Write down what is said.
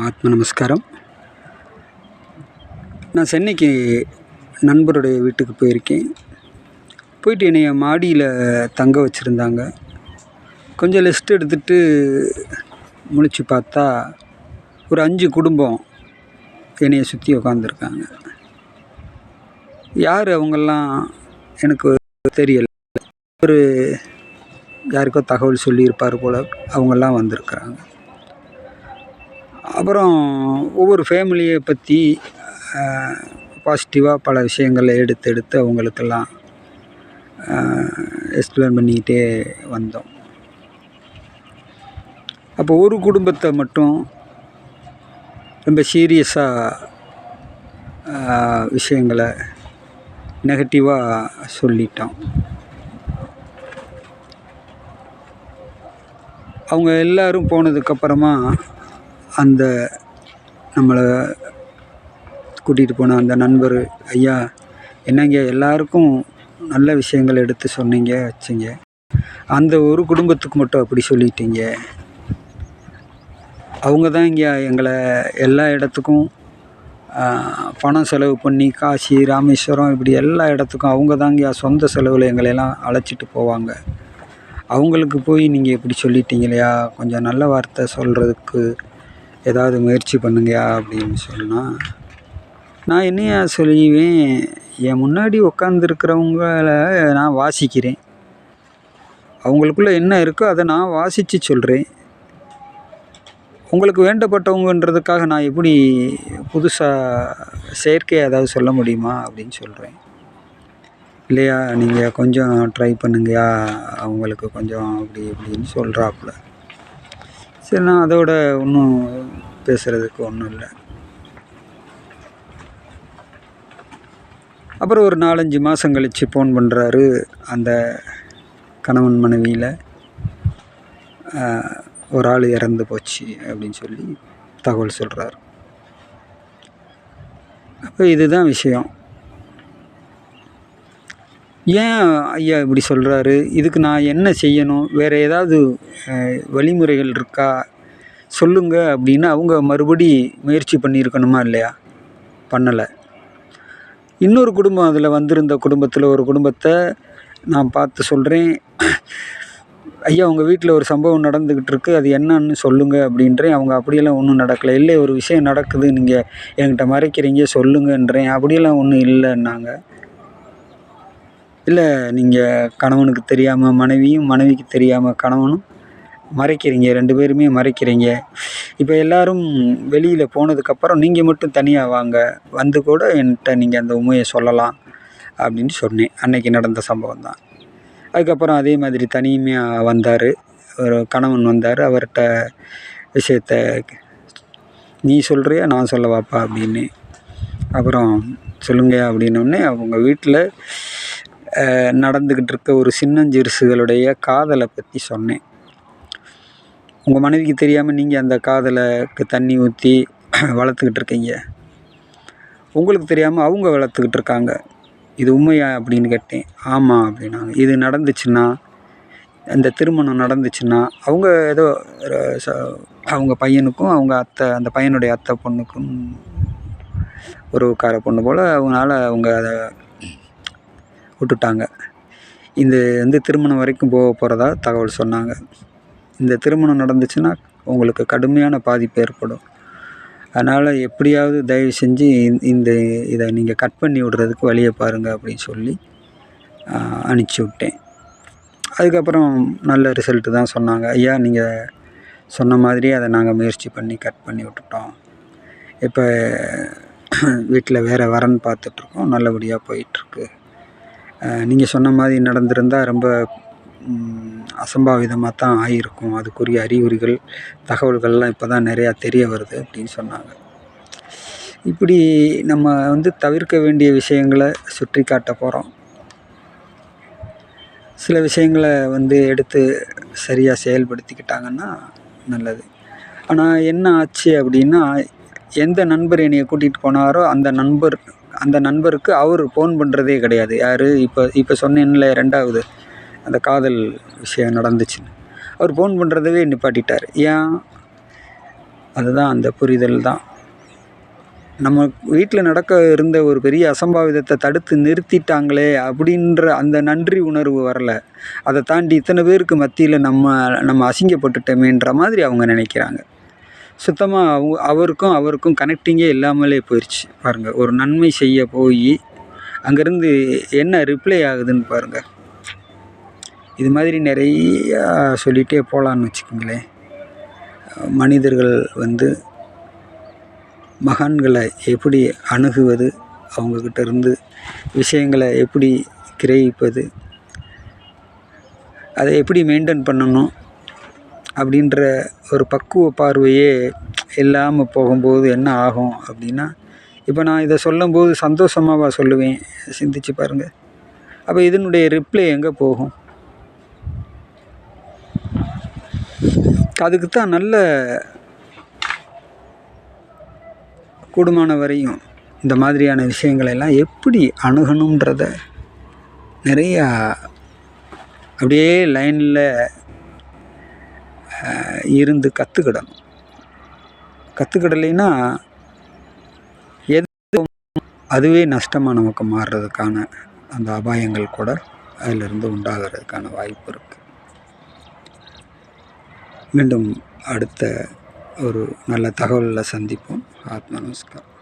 ஆத்ம நமஸ்காரம். நான் சென்னைக்கு நண்பருடைய வீட்டுக்கு போயிருக்கேன். போயிட்டு என்னைய மாடியில் தங்க வச்சுருந்தாங்க. கொஞ்சம் ரெஸ்ட் எடுத்துகிட்டு முழிச்சு பார்த்தா ஒரு 5 குடும்பம் என்னைய சுற்றி உக்காந்துருக்காங்க. யார் அவங்கெல்லாம் எனக்கு தெரியலை. ஒரு யாருக்கோ தகவல் சொல்லியிருப்பார் போல். அவங்கெல்லாம் வந்திருக்கிறாங்க. அப்புறம் ஒவ்வொரு ஃபேமிலியை பற்றி பாசிட்டிவாக பல விஷயங்களை எடுத்து அவங்களுக்கெல்லாம் எக்ஸ்பிளைன் பண்ணிக்கிட்டே வந்தோம். அப்போ ஒரு குடும்பத்தை மட்டும் ரொம்ப சீரியஸாக விஷயங்களை நெகட்டிவாக சொல்லிட்டோம். அவங்க எல்லோரும் போனதுக்கப்புறமா அந்த நம்மளை கூட்டிகிட்டு போன அந்த நண்பர், ஐயா என்னங்க எல்லாருக்கும் நல்ல விஷயங்கள் எடுத்து சொன்னீங்க வச்சிங்க, அந்த ஒரு குடும்பத்துக்கு மட்டும் அப்படி சொல்லிட்டீங்க. அவங்க தான் இங்கே எங்களை எல்லா இடத்துக்கும் பணம் செலவு பண்ணி காசி ராமேஸ்வரம் இப்படி எல்லா இடத்துக்கும் அவங்க தாங்க சொந்த செலவில் எங்களையெல்லாம் அழைச்சிட்டு போவாங்க. அவங்களுக்கு போய் நீங்கள் இப்படி சொல்லிட்டீங்களையா, கொஞ்சம் நல்ல வார்த்தை சொல்கிறதுக்கு ஏதாவது முயற்சி பண்ணுங்கயா அப்படின்னு சொன்னால், நான் என்னையா சொல்லுவேன், என் முன்னாடி உட்காந்துருக்கிறவங்கள நான் வாசிக்கிறேன். அவங்களுக்குள்ளே என்ன இருக்கோ அதை நான் வாசித்து சொல்கிறேன். உங்களுக்கு வேண்டப்பட்டவங்கன்றதுக்காக நான் எப்படி புதுசாக செயற்கையாக ஏதாவது சொல்ல முடியுமா அப்படின்னு சொல்கிறேன். இல்லையா, நீங்கள் கொஞ்சம் ட்ரை பண்ணுங்கயா, அவங்களுக்கு கொஞ்சம் அப்படி இப்படின்னு சொல்கிறாப்புல. சரி, நான் அதோட ஒன்றும் பேசுகிறதுக்கு ஒன்றும் இல்லை. அப்புறம் ஒரு 4-5 மாதம் கழித்து ஃபோன் பண்ணுறாரு. அந்த கணவன் மனைவியில் ஒரு ஆள் இறந்து போச்சு அப்படின்னு சொல்லி தகவல் சொல்கிறாரு. அப்போ இதுதான் விஷயம். ஏன் ஐயா இப்படி சொல்கிறாரு, இதுக்கு நான் என்ன செய்யணும், வேறு ஏதாவது வழிமுறைகள் இருக்கா சொல்லுங்க அப்படின்னு அவங்க மறுபடி முயற்சி பண்ணியிருக்கணுமா இல்லையா? பண்ணலை. இன்னொரு குடும்பம் அதில் வந்திருந்த குடும்பத்தில் ஒரு குடும்பத்தை நான் பார்த்து சொல்கிறேன், ஐயா உங்கள் வீட்டில் ஒரு சம்பவம் நடந்துக்கிட்டு இருக்குது, அது என்னன்னு சொல்லுங்கள் அப்படின்றேன். அவங்க அப்படியெல்லாம் ஒன்றும் நடக்கலை. இல்லை, ஒரு விஷயம் நடக்குது, நீங்கள் என்கிட்ட மறைக்கிறீங்க சொல்லுங்கன்றேன். அப்படியெல்லாம் ஒன்றும் இல்லைன்னாங்க. இல்லை, நீங்கள் கணவனுக்கு தெரியாமல் மனைவியும், மனைவிக்கு தெரியாமல் கணவனும் மறைக்கிறீங்க, 2 பேருமே மறைக்கிறீங்க. இப்போ எல்லோரும் வெளியில் போனதுக்கப்புறம் நீங்கள் மட்டும் தனியாக வாங்க, வந்து கூட என்கிட்ட நீங்கள் அந்த உண்மையை சொல்லலாம் அப்படின்னு சொன்னேன். அன்னைக்கு நடந்த சம்பவம் தான். அதுக்கப்புறம் அதே மாதிரி தனிமையாக வந்தார். ஒரு கணவன் வந்தார். அவர்கிட்ட விஷயத்த நீ சொல்கிறியா நான் சொல்லவாப்பா அப்படின்னு. அப்புறம் சொல்லுங்க அப்படின்னோடனே அவங்க வீட்டில் நடந்துக்கிட்டு இருக்க ஒரு சின்னஞ்சிறுசுகளுடைய காதலை பற்றி சொன்னேன். உங்கள் மனைவிக்கு தெரியாமல் நீங்கள் அந்த காதலுக்கு தண்ணி ஊற்றி வளர்த்துக்கிட்டு இருக்கீங்க, உங்களுக்கு தெரியாமல் அவங்க வளர்த்துக்கிட்டு இருக்காங்க, இது உண்மையா அப்படின்னு கேட்டேன். ஆமாம் அப்படின்னாங்க. இது நடந்துச்சுன்னா, அந்த திருமணம் நடந்துச்சுன்னா அவங்க ஏதோ அவங்க பையனுக்கும் அவங்க அத்தை, அந்த பையனுடைய அத்தை பொண்ணுக்கும் உறவுக்கார பொண்ணு போல் அவங்களால அவங்க அதை விட்டுட்டாங்க. இந்த திருமணம் வரைக்கும் போகிறதா தகவல் சொன்னாங்க. இந்த திருமணம் நடந்துச்சுன்னா உங்களுக்கு கடுமையான பாதிப்பு ஏற்படும். அதனால் எப்படியாவது தயவு செஞ்சு இதை நீங்கள் கட் பண்ணி விடுறதுக்கு வழியை பாருங்கள் அப்படின்னு சொல்லி அனுப்பிச்சி விட்டேன். அதுக்கப்புறம் நல்ல ரிசல்ட்டு தான் சொன்னாங்க. ஐயா நீங்கள் சொன்ன மாதிரியே அதை நாங்கள் முயற்சி பண்ணி கட் பண்ணி விட்டுட்டோம். இப்போ வீட்டில் வேறு வரன் பார்த்துட்ருக்கோம், நல்லபடியாக போயிட்டுருக்கு. நீங்கள் சொன்ன மாதிரி நடந்திருந்தால் ரொம்ப அசம்பாவிதமாக தான் ஆகியிருக்கும். அதுக்குரிய அறிகுறிகள் தகவல்கள்லாம் இப்போ தான் நிறையா தெரிய வருது அப்படின்னு சொன்னாங்க. இப்படி நம்ம தவிர்க்க வேண்டிய விஷயங்களை சுற்றி காட்ட போகிறோம். சில விஷயங்களை எடுத்து சரியாக செயல்படுத்திக்கிட்டாங்கன்னா நல்லது. ஆனால் என்ன ஆச்சு அப்படின்னா, எந்த நண்பர் என்னைய கூட்டிகிட்டு போனாரோ அந்த நண்பருக்கு அவர் ஃபோன் பண்ணுறதே கிடையாது. யார், இப்போ சொன்னேன்ல 2வது அந்த காதல் விஷயம் நடந்துச்சுன்னு, அவர் ஃபோன் பண்ணுறதவே நிப்பாட்டிட்டார். ஏன், அதுதான் அந்த புரிதல் தான். நம்ம வீட்டில் நடக்க இருந்த ஒரு பெரிய அசம்பாவிதத்தை தடுத்து நிறுத்திட்டாங்களே அப்படின்ற அந்த நன்றி உணர்வு வரல. அதை தாண்டி இத்தனை பேருக்கு மத்தியில் நம்ம அசிங்கப்பட்டுட்டோமேன்ற மாதிரி அவங்க நினைக்கிறாங்க. சுத்தமாக அவருக்கும் கனெக்டிங்கே இல்லாமலே போயிடுச்சு பாருங்கள். ஒரு நன்மை செய்ய போய் அங்கேருந்து என்ன ரிப்ளை ஆகுதுன்னு பாருங்கள். இது மாதிரி நிறையா சொல்லிகிட்டே போகலான்னு வச்சுக்கோங்களேன். மனிதர்கள் மகான்களை எப்படி அணுகுவது, அவங்கக்கிட்ட இருந்து விஷயங்களை எப்படி கிரகிப்பது, அதை எப்படி மெயின்டைன் பண்ணணும் அப்படின்ற ஒரு பக்குவ பார்வையே இல்லாமல் போகும்போது என்ன ஆகும் அப்படின்னா, இப்போ நான் இதை சொல்லும்போது சந்தோஷமாவா சொல்லுவேன்? சிந்திச்சு பாருங்கள். அப்போ இதனுடைய ரிப்ளை எங்கே போகும்? அதுக்கு தான் நல்ல கூடுமான வரையும் இந்த மாதிரியான விஷயங்களெல்லாம் எப்படி அணுகணுன்றத நிறையா அப்படியே லைனில் இருந்து கற்றுக்கிடலைன்னா அதுவே நஷ்டமாக நமக்கு மாறுறதுக்கான அந்த அபாயங்கள் கூட அதிலிருந்து உண்டாகிறதுக்கான வாய்ப்பு இருக்குது. மீண்டும் அடுத்த ஒரு நல்ல தகவலில் சந்திப்போம். ஆத்மா நமஸ்காரம்.